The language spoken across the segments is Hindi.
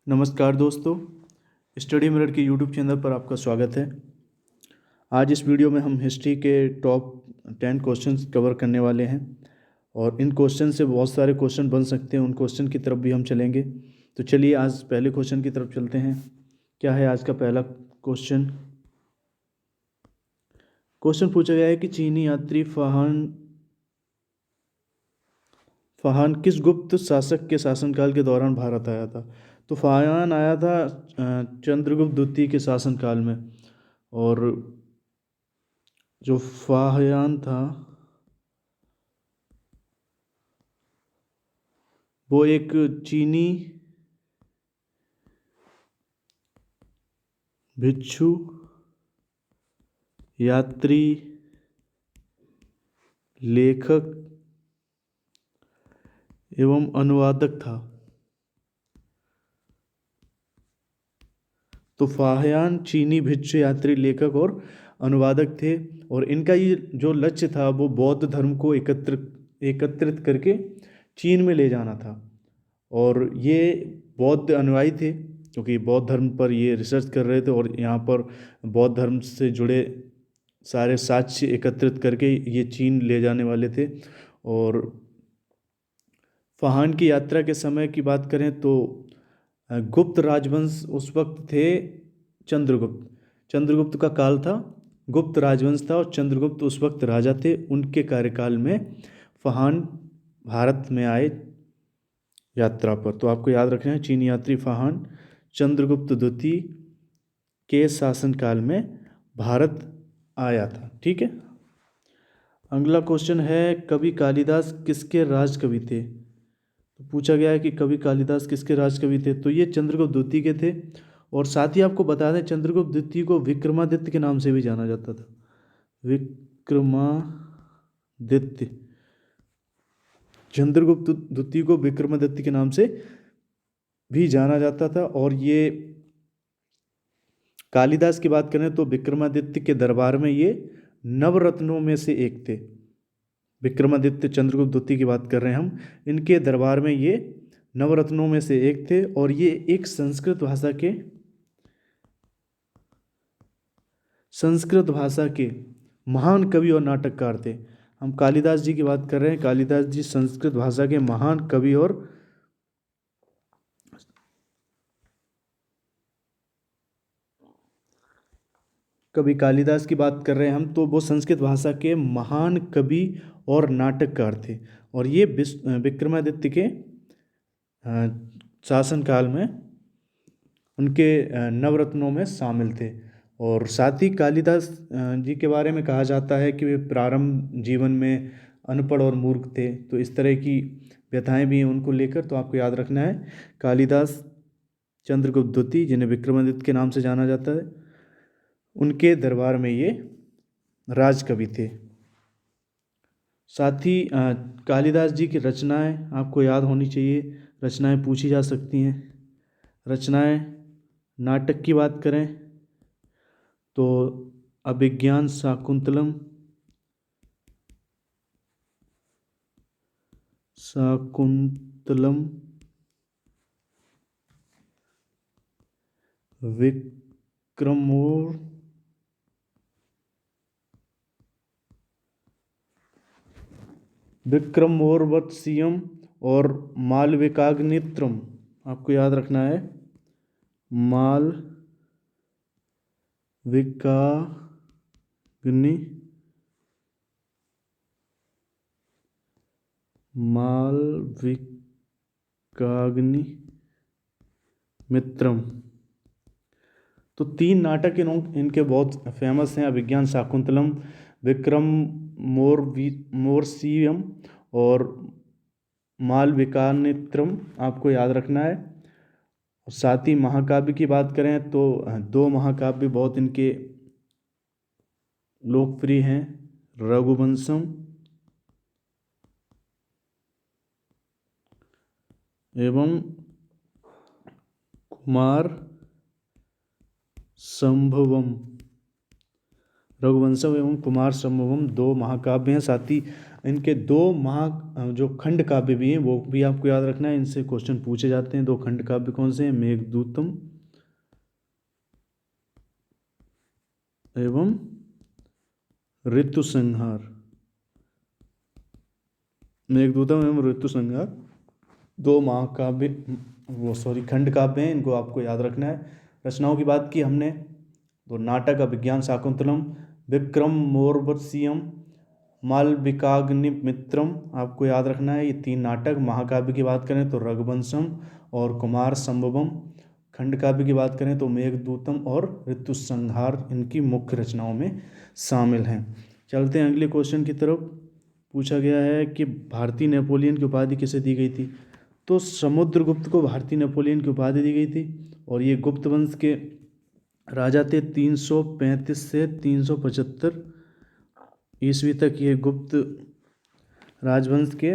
नमस्कार दोस्तों, स्टडी मिरर के यूट्यूब चैनल पर आपका स्वागत है। आज इस वीडियो में हम हिस्ट्री के टॉप 10 क्वेश्चंस कवर करने वाले हैं और इन क्वेश्चन से बहुत सारे क्वेश्चन बन सकते हैं। उन क्वेश्चन की तरफ भी हम चलेंगे। तो चलिए आज पहले क्वेश्चन की तरफ चलते हैं। क्या है आज का पहला क्वेश्चन? क्वेश्चन पूछा गया है कि चीनी यात्री फाहान किस गुप्त शासक के शासनकाल के दौरान भारत आया था? तो फाहान आया था चंद्रगुप्त द्वितीय के शासनकाल में। और जो फाहियान था वो एक चीनी भिक्षु यात्री लेखक एवं अनुवादक था। तो फाहियान चीनी भिक्षु यात्री लेखक और अनुवादक थे और इनका ये जो लक्ष्य था वो बौद्ध धर्म को एकत्रित करके चीन में ले जाना था। और ये बौद्ध अनुयायी थे क्योंकि बौद्ध धर्म पर ये रिसर्च कर रहे थे और यहाँ पर बौद्ध धर्म से जुड़े सारे साक्ष्य एकत्रित करके ये चीन ले जाने वाले थे। और फाहान की यात्रा के समय की बात करें तो गुप्त राजवंश उस वक्त थे। चंद्रगुप्त का काल था, गुप्त राजवंश था और चंद्रगुप्त उस वक्त राजा थे। उनके कार्यकाल में फाहान भारत में आए यात्रा पर। तो आपको याद रखना है, चीनी यात्री फाहान चंद्रगुप्त द्वितीय के शासनकाल में भारत आया था। ठीक है। अगला क्वेश्चन है, कवि कालिदास किसके राजकवि थे? तो पूछा गया है कि कवि कालिदास किसके राजकवि थे। तो ये चंद्रगुप्त द्वितीय के थे। और साथ ही आपको बता दें, चंद्रगुप्त द्वितीय को विक्रमादित्य के नाम से भी जाना जाता था। विक्रमादित्य, चंद्रगुप्त द्वितीय को विक्रमादित्य के नाम से भी जाना जाता था। और ये कालिदास की बात करें तो विक्रमादित्य के दरबार में ये नवरत्नों में से एक थे। विक्रमादित्य चंद्रगुप्त द्वितीय की बात कर रहे हैं हम, इनके दरबार में ये नवरत्नों में से एक थे। और ये एक संस्कृत भाषा के महान कवि और नाटककार थे। हम कालिदास जी की बात कर रहे हैं। कालिदास जी संस्कृत भाषा के महान कवि और कवि कालिदास की बात कर रहे हैं हम, तो वो संस्कृत भाषा के महान कवि और नाटककार थे। और ये विक्रमादित्य के शासनकाल में उनके नवरत्नों में शामिल थे। और साथ ही कालिदास जी के बारे में कहा जाता है कि वे प्रारंभ जीवन में अनपढ़ और मूर्ख थे। तो इस तरह की व्यथाएं भी हैं उनको लेकर। तो आपको याद रखना है, कालिदास चंद्रगुप्त द्वितीय जिन्हें विक्रमादित्य के नाम से जाना जाता है, उनके दरबार में ये राजकवि थे। साथ ही कालिदास जी की रचनाएं आपको याद होनी चाहिए। रचनाएं पूछी जा सकती हैं। रचनाएं, नाटक की बात करें तो अभिज्ञान शाकुंतलम, विक्रमोर्वशीयम और मालविकाग्नित्रम। आपको याद रखना है, मालविकाग्नि मित्रम। तो तीन नाटक इनके बहुत फेमस हैं, अभिज्ञान शाकुंतलम, विक्रम मोर्सीयम और मालविकाग्नित्रम। आपको याद रखना है। और साथ ही महाकाव्य की बात करें तो दो महाकाव्य बहुत इनके लोकप्रिय हैं, रघुवंशम एवं कुमार संभवम। रघुवंशम एवं कुमार संभवम दो महाकाव्य हैं। साथ ही इनके दो जो खंड काव्य भी हैं वो भी आपको याद रखना है, इनसे क्वेश्चन पूछे जाते हैं। दो खंड काव्य कौन से हैं? मेघदूतम एवं ऋतुसंहार। मेघदूतम एवं ऋतुसंहार दो महाकाव्य खंड काव्य हैं, इनको आपको याद रखना है। रचनाओं की बात की हमने तो नाटक अभिज्ञान शाकुंतलम, विक्रम मोर्वशीयम, मालविकाग्निमित्रम आपको याद रखना है, ये तीन नाटक। महाकाव्य की बात करें तो रघुवंशम और कुमार संभवम। खंड काव्य की बात करें तो मेघदूतम और ऋतुसंहार इनकी मुख्य रचनाओं में शामिल हैं। चलते हैं अगले क्वेश्चन की तरफ। पूछा गया है कि भारतीय नेपोलियन की उपाधि किसे दी गई थी? तो समुद्रगुप्त को भारतीय नेपोलियन की उपाधि दी गई थी, और ये गुप्त वंश के राजा थे। 335 से 375 ईस्वी तक ये गुप्त राजवंश के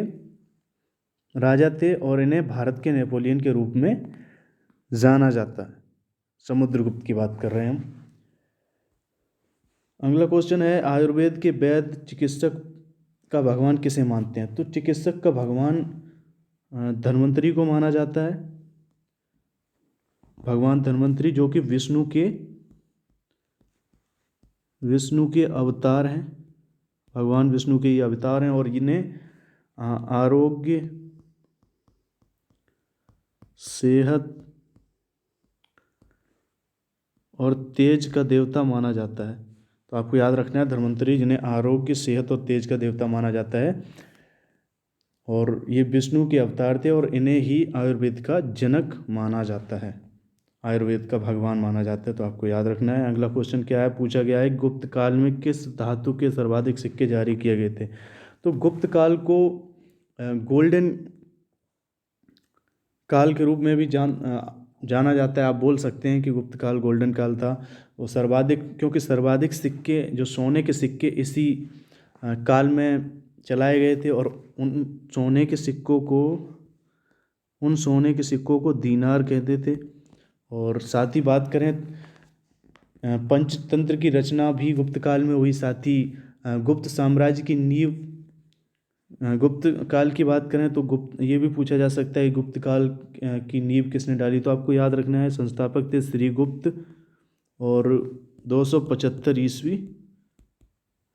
राजा थे, और इन्हें भारत के नेपोलियन के रूप में जाना जाता है। समुद्रगुप्त की बात कर रहे हैं हम। अगला क्वेश्चन है, आयुर्वेद के वैद्य चिकित्सक का भगवान किसे मानते हैं? तो चिकित्सक का भगवान धन्वंतरी को माना जाता है। भगवान धन्वंतरी जो कि विष्णु के अवतार हैं। भगवान विष्णु के ये अवतार हैं, और इन्हें आरोग्य, सेहत और तेज का देवता माना जाता है। तो आपको याद रखना है, धन्वंतरी जिन्हें आरोग्य, सेहत और तेज का देवता माना जाता है, और ये विष्णु के अवतार थे, और इन्हें ही आयुर्वेद का जनक माना जाता है, आयुर्वेद का भगवान माना जाता है। तो आपको याद रखना है। अगला क्वेश्चन क्या है? पूछा गया है, गुप्त काल में किस धातु के सर्वाधिक सिक्के जारी किए गए थे? तो गुप्त काल को गोल्डन काल के रूप में भी जाना जाता है। आप बोल सकते हैं कि गुप्त काल गोल्डन काल था। वो क्योंकि सर्वाधिक सिक्के, जो सोने के सिक्के, इसी काल में चलाए गए थे, और उन सोने के सिक्कों को दीनार कहते थे। और साथ ही बात करें पंचतंत्र की रचना भी गुप्त काल में हुई। साथ ही गुप्त साम्राज्य की नींव, गुप्त काल की बात करें तो ये भी पूछा जा सकता है, गुप्त काल की नींव किसने डाली? तो आपको याद रखना है, संस्थापक थे श्रीगुप्त, और 275 ईस्वी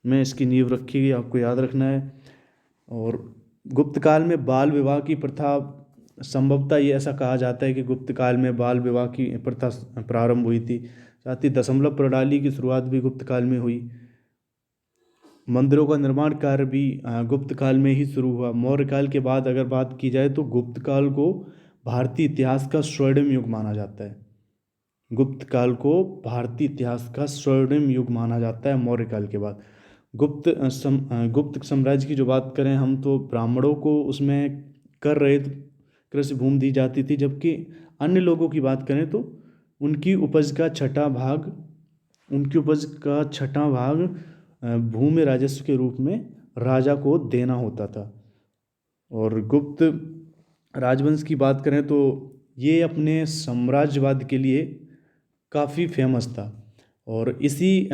में इसकी नींव रखी गई, आपको याद रखना है। और गुप्त काल में बाल विवाह की प्रथा, संभवतः ये ऐसा कहा जाता है कि गुप्त काल में बाल विवाह की प्रथा प्रारंभ हुई थी। साथ ही दशमलव प्रणाली की शुरुआत भी गुप्त काल में हुई। मंदिरों का निर्माण कार्य भी गुप्त काल में ही शुरू हुआ। मौर्य काल के बाद अगर बात की जाए तो गुप्त काल को भारतीय इतिहास का स्वर्णिम युग माना जाता है। गुप्त काल को भारतीय इतिहास का स्वर्णिम युग माना जाता है मौर्य काल के बाद। गुप्त साम्राज्य की जो बात करें हम, तो ब्राह्मणों को उसमें कर रहे कृषि भूमि दी जाती थी, जबकि अन्य लोगों की बात करें तो उनकी उपज का छठा भाग भूमि राजस्व के रूप में राजा को देना होता था। और गुप्त राजवंश की बात करें तो ये अपने साम्राज्यवाद के लिए काफ़ी फेमस था। और इसी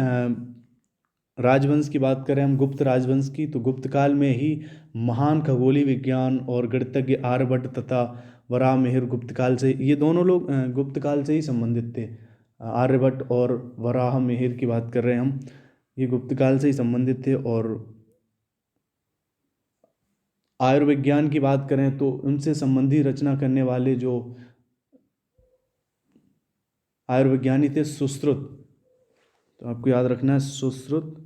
राजवंश की बात करें हम, गुप्त राजवंश की, तो गुप्त काल में ही महान खगोलीय विज्ञान और गणितज्ञ आर्यभट्ट तथा वराहमिहिर गुप्त काल से, ये दोनों लोग गुप्त काल से ही संबंधित थे। आर्यभट्ट और वराहमिहिर की बात कर रहे हैं हम, ये गुप्त काल से ही संबंधित थे। और आयुर्विज्ञान की बात करें तो उनसे संबंधी रचना करने वाले जो आयुर्विज्ञानी थे सुश्रुत, तो आपको याद रखना है सुश्रुत,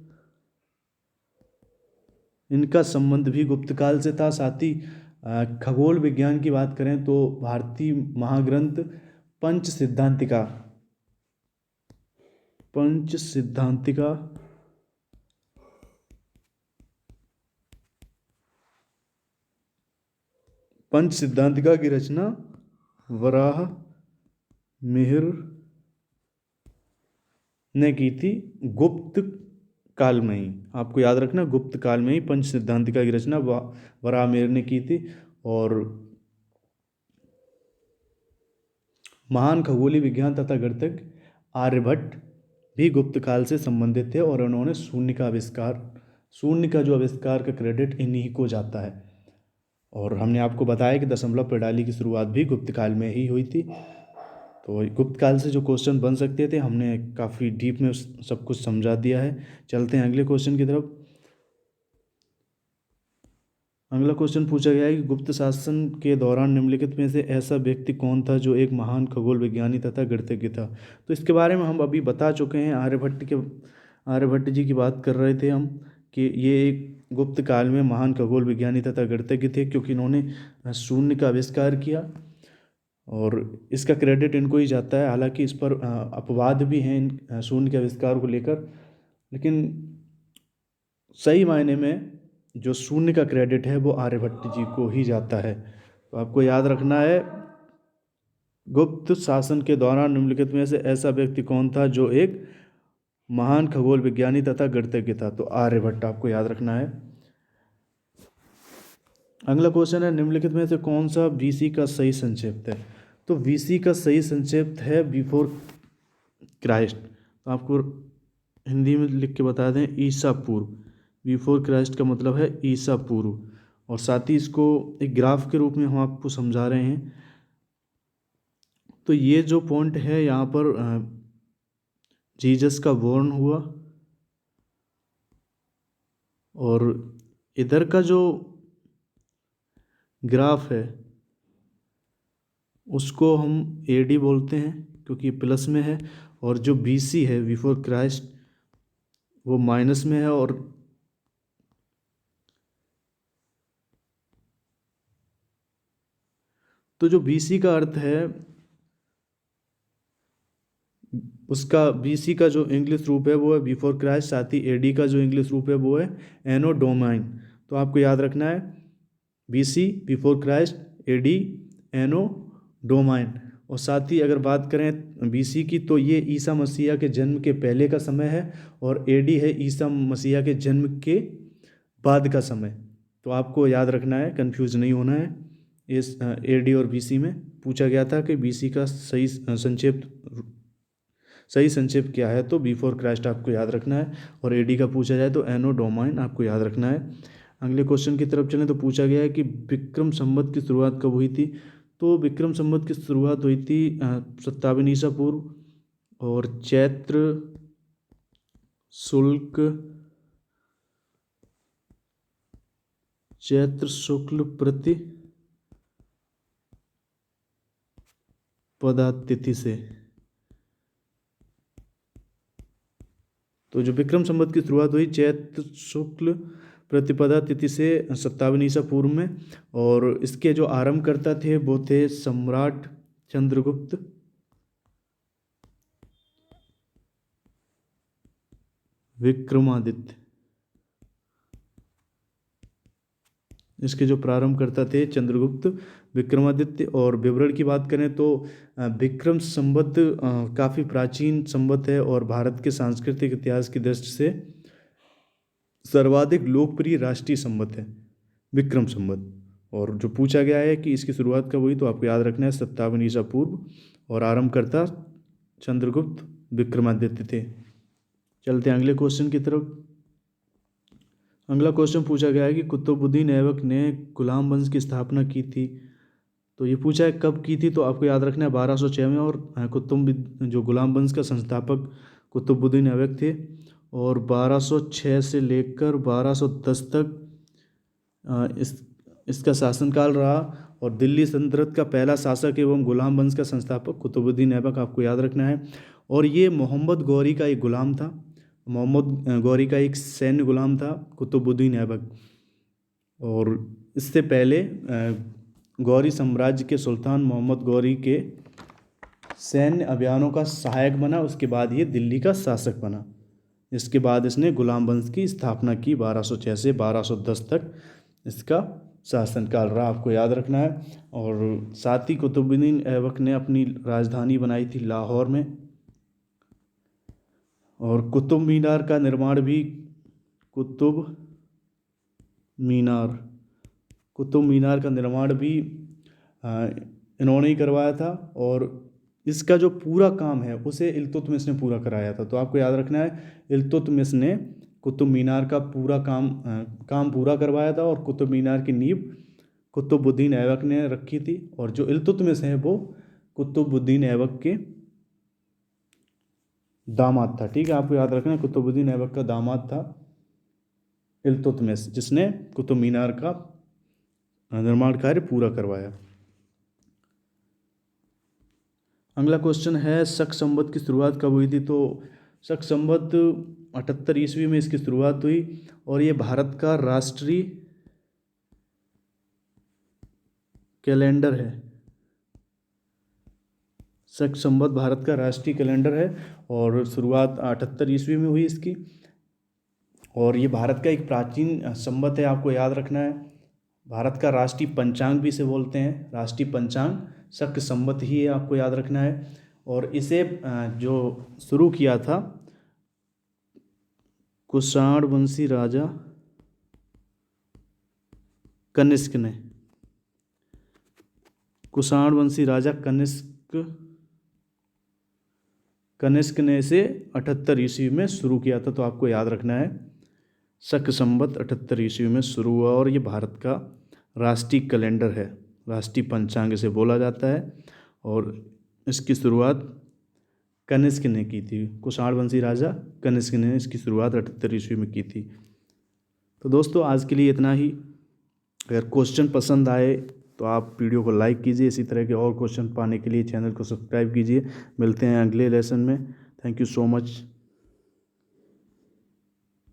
इनका संबंध भी गुप्त काल से था। साथ ही खगोल विज्ञान की बात करें तो भारतीय महाग्रंथ पंच सिद्धांतिका की रचना वराह मिहिर ने की थी गुप्त काल में ही। आपको याद रखना, गुप्त काल में ही पंच सिद्धांतिका की रचना वराहमिहिर ने की थी। और महान खगोलीय विज्ञान तथा गणितज्ञ आर्यभट्ट भी गुप्त काल से संबंधित थे, और उन्होंने शून्य का आविष्कार शून्य का जो आविष्कार का क्रेडिट इन्हीं को जाता है। और हमने आपको बताया कि दशमलव प्रणाली की शुरुआत भी गुप्त काल में ही हुई थी। तो गुप्त काल से जो क्वेश्चन बन सकते थे हमने काफ़ी डीप में सब कुछ समझा दिया है। चलते हैं अगले क्वेश्चन की तरफ। अगला क्वेश्चन पूछा गया है कि गुप्त शासन के दौरान निम्नलिखित में से ऐसा व्यक्ति कौन था जो एक महान खगोल विज्ञानी तथा गणितज्ञ था। तो इसके बारे में हम अभी बता चुके हैं। आर्यभट्ट जी की बात कर रहे थे हम कि ये एक गुप्त काल में महान खगोल विज्ञानी तथा गणितज्ञ थे, क्योंकि इन्होंने शून्य का आविष्कार किया और इसका क्रेडिट इनको ही जाता है। हालांकि इस पर अपवाद भी हैं इन शून्य के आविष्कार को लेकर, लेकिन सही मायने में जो शून्य का क्रेडिट है वो आर्यभट्ट जी को ही जाता है। तो आपको याद रखना है, गुप्त शासन के दौरान निम्नलिखित में से ऐसा व्यक्ति कौन था जो एक महान खगोल विज्ञानी तथा गणितज्ञ था। तो आर्यभट्ट आपको याद रखना है। अगला क्वेश्चन है, निम्नलिखित में से कौन सा बीसी का सही संक्षेप है। तो बीसी का सही संक्षेप है बिफोर क्राइस्ट। तो आपको हिंदी में लिख के बता दें, ईसा पूर्व। बिफोर क्राइस्ट का मतलब है ईसा पूर्व। और साथ ही इसको एक ग्राफ के रूप में हम आपको समझा रहे हैं। तो ये जो पॉइंट है यहाँ पर जीसस का बोर्न हुआ, और इधर का जो ग्राफ है उसको हम एडी बोलते हैं क्योंकि प्लस में है, और जो बीसी है बिफोर क्राइस्ट वो माइनस में है। और तो जो बीसी का अर्थ है उसका बीसी का जो इंग्लिश रूप है वो है बिफोर क्राइस्ट, साथ ही एडी का जो इंग्लिश रूप है वो है एनो डोमाइन। तो आपको याद रखना है बीसी बिफोर क्राइस्ट, एडी एनो डोमाइन। और साथ ही अगर बात करें बीसी की तो ये ईसा मसीहा के जन्म के पहले का समय है, और एडी है ईसा मसीहा के जन्म के बाद का समय। तो आपको याद रखना है, कंफ्यूज नहीं होना है। इस एडी और बीसी में पूछा गया था कि बीसी का सही संक्षेप क्या है। तो बिफोर क्राइस्ट आपको याद रखना है, और एडी का पूछा जाए तो एनो डोमाइन आपको याद रखना है। अगले क्वेश्चन की तरफ चलें तो पूछा गया है कि विक्रम संवत की शुरुआत कब हुई थी। तो विक्रम संवत की शुरुआत हुई थी 57 ईसा पूर्व, और चैत्र शुक्ल प्रतिपदा तिथि से। तो जो विक्रम संवत की शुरुआत हुई चैत्र शुक्ल प्रतिपदा तिथि से 57 ईसा पूर्व में, और इसके जो आरंभकर्ता थे वो थे सम्राट चंद्रगुप्त विक्रमादित्य। इसके जो प्रारंभकर्ता थे चंद्रगुप्त विक्रमादित्य। और विवरण की बात करें तो विक्रम संवत काफ़ी प्राचीन संवत है, और भारत के सांस्कृतिक इतिहास की दृष्टि से सर्वाधिक लोकप्रिय राष्ट्रीय संवत है विक्रम संवत। और जो पूछा गया है कि इसकी शुरुआत कब हुई, तो आपको याद रखना है 57 ईसा पूर्व, और आरंभकर्ता चंद्रगुप्त विक्रमादित्य थे। चलते हैं अगले क्वेश्चन की तरफ। अगला क्वेश्चन पूछा गया है कि कुतुबुद्दीन ऐबक ने गुलाम वंश की स्थापना की थी। तो ये पूछा है कब की थी, तो आपको याद रखना है 1206 में। और जो गुलाम वंश का संस्थापक कुतुबुद्दीन ऐबक थे, और 1206 से लेकर 1210 तक इसका शासनकाल रहा। और दिल्ली सल्तनत का पहला शासक एवं गुलाम वंश का संस्थापक कुतुबुद्दीन ऐबक आपको याद रखना है। और ये मोहम्मद गौरी का एक गुलाम था, मोहम्मद गौरी का एक सैन्य गुलाम था कुतुबुद्दीन ऐबक। और इससे पहले गौरी साम्राज्य के सुल्तान मोहम्मद गौरी के सैन्य अभियानों का सहायक बना, उसके बाद ये दिल्ली का शासक बना। इसके बाद इसने गुलाम वंश की स्थापना की 1206 से 1210 तक इसका शासनकाल रहा, आपको याद रखना है। और साथ ही कुतुबुद्दीन ऐबक ने अपनी राजधानी बनाई थी लाहौर में। और कुतुब मीनार का निर्माण भी कुतुब मीनार का निर्माण भी इन्होंने ही करवाया था। और इसका जो पूरा काम है उसे इल्तुतमिश ने पूरा कराया था। तो आपको याद रखना है इल्तुतमिश ने कुतुब मीनार का पूरा काम पूरा करवाया था, और कुतुब मीनार की नींव कुतुबुद्दीन ऐबक ने रखी थी, और जो इल्तुतमिश है वो कुतुबुद्दीन ऐबक के दामाद था। ठीक है, आपको याद रखना है, कुतुबुद्दीन ऐबक का दामाद था इल्तुतमिश, जिसने कुतुब मीनार का निर्माण कार्य पूरा करवाया। अगला क्वेश्चन है शक संवत की शुरुआत कब हुई थी? तो शक संवत 78 ईस्वी में इसकी शुरुआत हुई, और ये भारत का राष्ट्रीय कैलेंडर है। शक संवत भारत का राष्ट्रीय कैलेंडर है, और शुरुआत 78 ईस्वी में हुई इसकी। और ये भारत का एक प्राचीन संवत है, आपको याद रखना है। भारत का राष्ट्रीय पंचांग भी इसे बोलते हैं, राष्ट्रीय पंचांग शक संवत ही है, आपको याद रखना है। और इसे जो शुरू किया था कुषाण वंशी राजा कनिष्क ने। कुषाण वंशी राजा कनिष्क ने इसे 78 ईस्वी में शुरू किया था, तो आपको याद रखना है शक संवत 78 ईस्वी में शुरू हुआ, और ये भारत का राष्ट्रीय कैलेंडर है, राष्ट्रीय पंचांग इसे बोला जाता है। और इसकी शुरुआत कनिष्क ने की थी, कुषाण वंशी राजा कनिष्क ने इसकी शुरुआत 78 ईस्वी में की थी। तो दोस्तों आज के लिए इतना ही। अगर क्वेश्चन पसंद आए तो आप वीडियो को लाइक कीजिए, इसी तरह के और क्वेश्चन पाने के लिए चैनल को सब्सक्राइब कीजिए। मिलते हैं अगले लेसन में। Thank you so much.